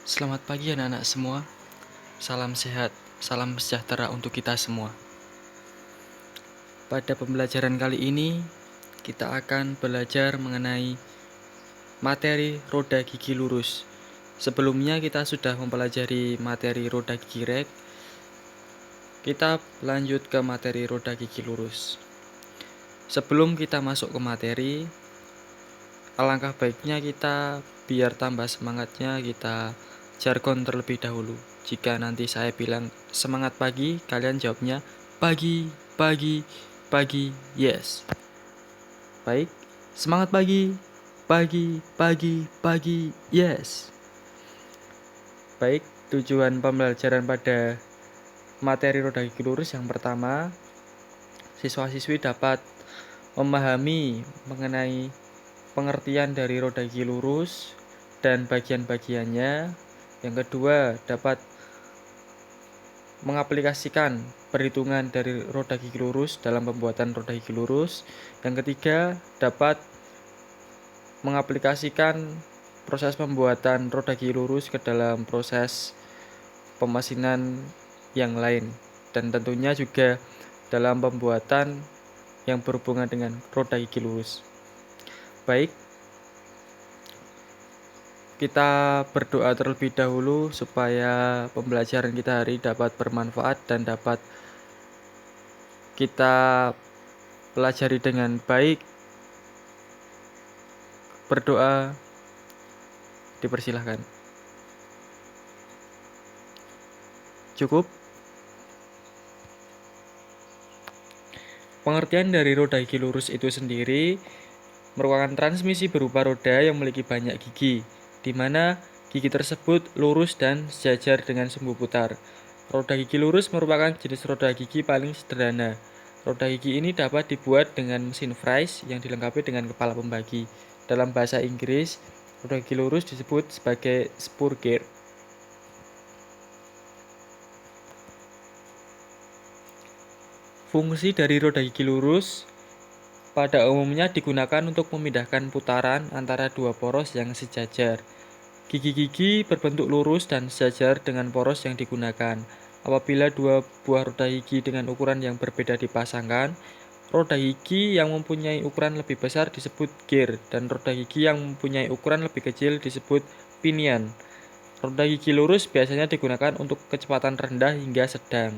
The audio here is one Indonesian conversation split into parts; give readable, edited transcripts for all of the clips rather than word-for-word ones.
Selamat pagi anak-anak semua. Salam sehat, salam sejahtera untuk kita semua. Pada pembelajaran kali ini, kita akan belajar mengenai materi roda gigi lurus. Sebelumnya kita sudah mempelajari materi roda gigi rek. Kita lanjut ke materi roda gigi lurus. Sebelum kita masuk ke materi, alangkah baiknya kita biar tambah semangatnya kita jargon terlebih dahulu. Jika nanti saya bilang semangat pagi, kalian jawabnya pagi, pagi, pagi, yes. Baik, semangat pagi, pagi, pagi, pagi, yes. Baik, tujuan pembelajaran pada materi roda gigi lurus yang pertama, siswa-siswi dapat memahami mengenai pengertian dari roda gigi lurus dan bagian-bagiannya. Yang kedua, dapat mengaplikasikan perhitungan dari roda gigi lurus dalam pembuatan roda gigi lurus. Yang ketiga, dapat mengaplikasikan proses pembuatan roda gigi lurus ke dalam proses pemasinan yang lain. Dan tentunya juga dalam pembuatan yang berhubungan dengan roda gigi lurus. Baik, kita berdoa terlebih dahulu supaya pembelajaran kita hari dapat bermanfaat dan dapat kita pelajari dengan baik. Berdoa dipersilahkan. Cukup? Pengertian dari roda gigi lurus itu sendiri merupakan transmisi berupa roda yang memiliki banyak gigi, di mana gigi tersebut lurus dan sejajar dengan sumbu putar. Roda gigi lurus merupakan jenis roda gigi paling sederhana. Roda gigi ini dapat dibuat dengan mesin Fries yang dilengkapi dengan kepala pembagi. Dalam bahasa Inggris, roda gigi lurus disebut sebagai spur gear. Fungsi dari roda gigi lurus pada umumnya digunakan untuk memindahkan putaran antara dua poros yang sejajar. Gigi-gigi berbentuk lurus dan sejajar dengan poros yang digunakan. Apabila dua buah roda gigi dengan ukuran yang berbeda dipasangkan, roda gigi yang mempunyai ukuran lebih besar disebut gear dan roda gigi yang mempunyai ukuran lebih kecil disebut pinion. Roda gigi lurus biasanya digunakan untuk kecepatan rendah hingga sedang.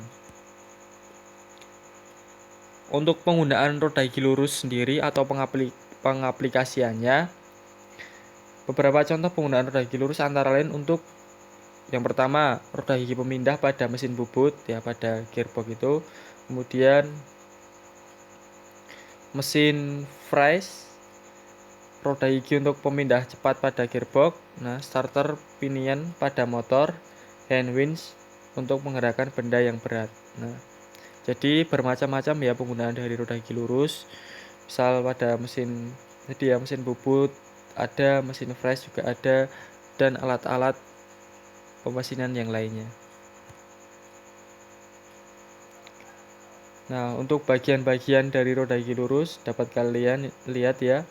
Untuk penggunaan roda gigi lurus sendiri atau pengaplikasiannya, beberapa contoh penggunaan roda gigi lurus antara lain untuk yang pertama, roda gigi pemindah pada mesin bubut ya, pada gearbox itu. Kemudian mesin Fries, roda gigi untuk pemindah cepat pada gearbox. Nah, starter pinion pada motor, hand winch untuk menggerakkan benda yang berat. Nah, jadi bermacam-macam ya penggunaan dari roda gigi lurus. Misal pada mesin bubut ada, mesin Fries juga ada, dan alat-alat pemasinan yang lainnya. Nah, untuk bagian-bagian dari roda gigi lurus dapat kalian lihat ya.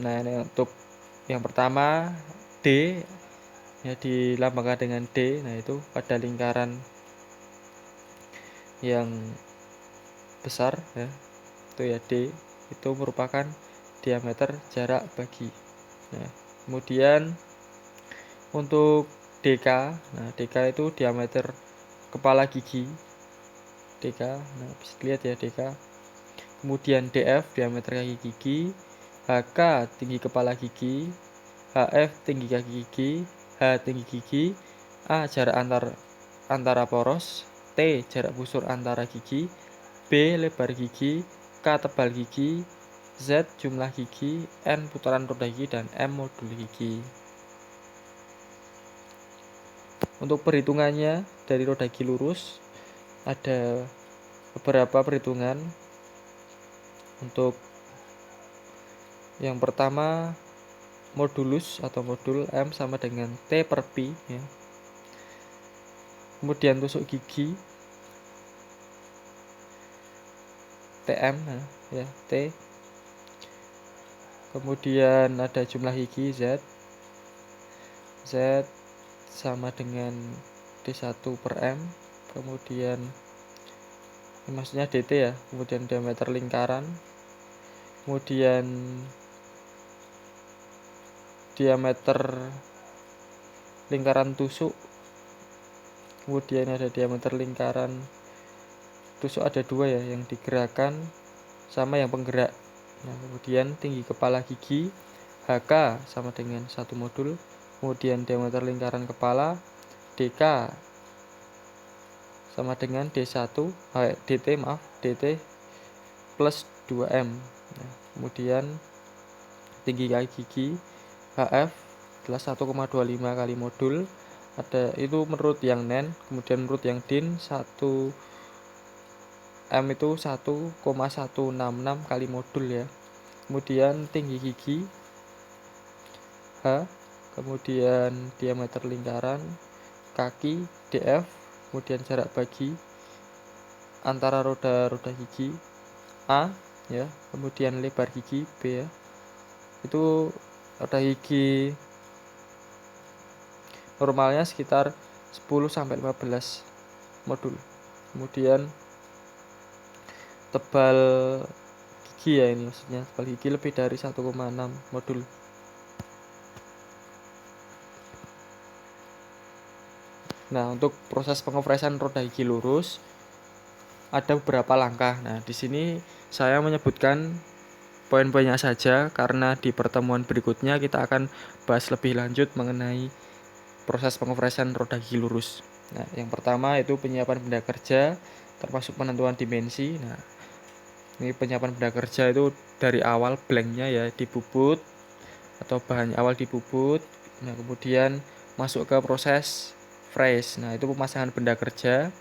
Nah, ini untuk yang pertama D ya, dilambangkan dengan D. Nah, itu pada lingkaran yang besar ya, itu ya D, itu merupakan diameter jarak bagi. Nah, kemudian untuk DK, nah DK itu diameter kepala gigi DK. Nah, bisa dilihat ya DK. Kemudian DF diameter kaki gigi, HK tinggi kepala gigi, HF tinggi kaki gigi, H tinggi gigi, A jarak antara poros, T jarak busur antara gigi, B lebar gigi, K tebal gigi, Z jumlah gigi, N putaran roda gigi, dan M modul gigi. Untuk perhitungannya dari roda gigi lurus ada beberapa perhitungan. Untuk yang pertama, modulus atau modul M sama dengan T per Pi ya. Kemudian tusuk gigi TM ya, T. Kemudian ada jumlah gigi Z sama dengan D1 per M, kemudian ini maksudnya DT ya, kemudian diameter lingkaran, kemudian diameter lingkaran tusuk, kemudian ada diameter lingkaran tusuk ada 2 ya, yang digerakkan sama yang penggerak. Nah, kemudian tinggi kepala gigi HK sama dengan 1 modul, kemudian diameter lingkaran kepala DK sama dengan DT plus 2M. Nah, kemudian tinggi kaki gigi HF adalah 1,25 kali modul. Ada itu menurut yang NEN, kemudian menurut yang DIN 1 M itu 1,166 kali modul ya. Kemudian tinggi gigi H, kemudian diameter lingkaran kaki DF, kemudian jarak bagi antara roda gigi A ya, kemudian lebar gigi B ya. Itu roda gigi normalnya sekitar 10 sampai 15 modul. Kemudian tebal gigi ya, ini maksudnya tebal gigi lebih dari 1,6 modul. Nah, untuk proses pengopresan roda gigi lurus ada beberapa langkah. Nah, di sini saya menyebutkan poin-poinnya saja karena di pertemuan berikutnya kita akan bahas lebih lanjut mengenai proses pengopresan roda gigi lurus. Nah, yang pertama itu penyiapan benda kerja termasuk penentuan dimensi. Nah, ini penyiapan benda kerja itu dari awal blanknya ya, dibubut atau bahannya awal dibubut. Nah, kemudian masuk ke proses freeze. Nah, itu pemasangan benda kerja.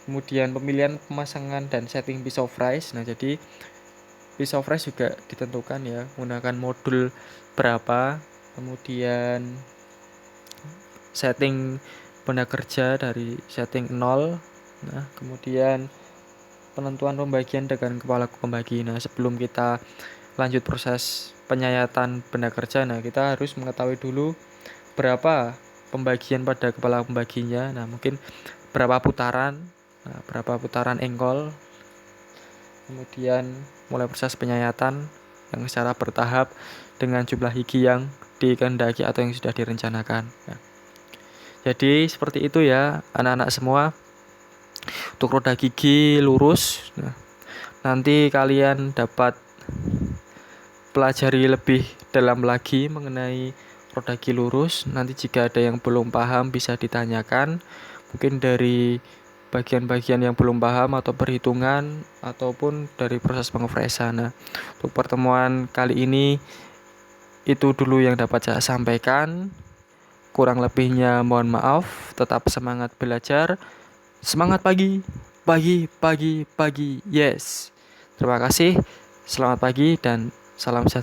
Kemudian pemilihan pemasangan dan setting pisau freeze. Nah, jadi pisau freeze juga ditentukan ya, menggunakan modul berapa. Kemudian setting benda kerja dari setting 0. Nah, kemudian penentuan pembagian dengan kepala pembagi. Nah, sebelum kita lanjut proses penyayatan benda kerja, nah kita harus mengetahui dulu berapa pembagian pada kepala pembaginya. Nah, mungkin berapa putaran, berapa putaran engkol. Kemudian mulai proses penyayatan yang secara bertahap dengan jumlah gigi yang dikehendaki atau yang sudah direncanakan. Nah, jadi seperti itu ya anak-anak semua untuk roda gigi lurus. Nah, nanti kalian dapat pelajari lebih dalam lagi mengenai roda gigi lurus. Nanti jika ada yang belum paham bisa ditanyakan, mungkin dari bagian-bagian yang belum paham atau perhitungan ataupun dari proses pengopresan. Nah, untuk pertemuan kali ini itu dulu yang dapat saya sampaikan. Kurang lebihnya mohon maaf. Tetap semangat belajar. Semangat pagi. Pagi. Yes. Terima kasih. Selamat pagi dan salam sejahtera.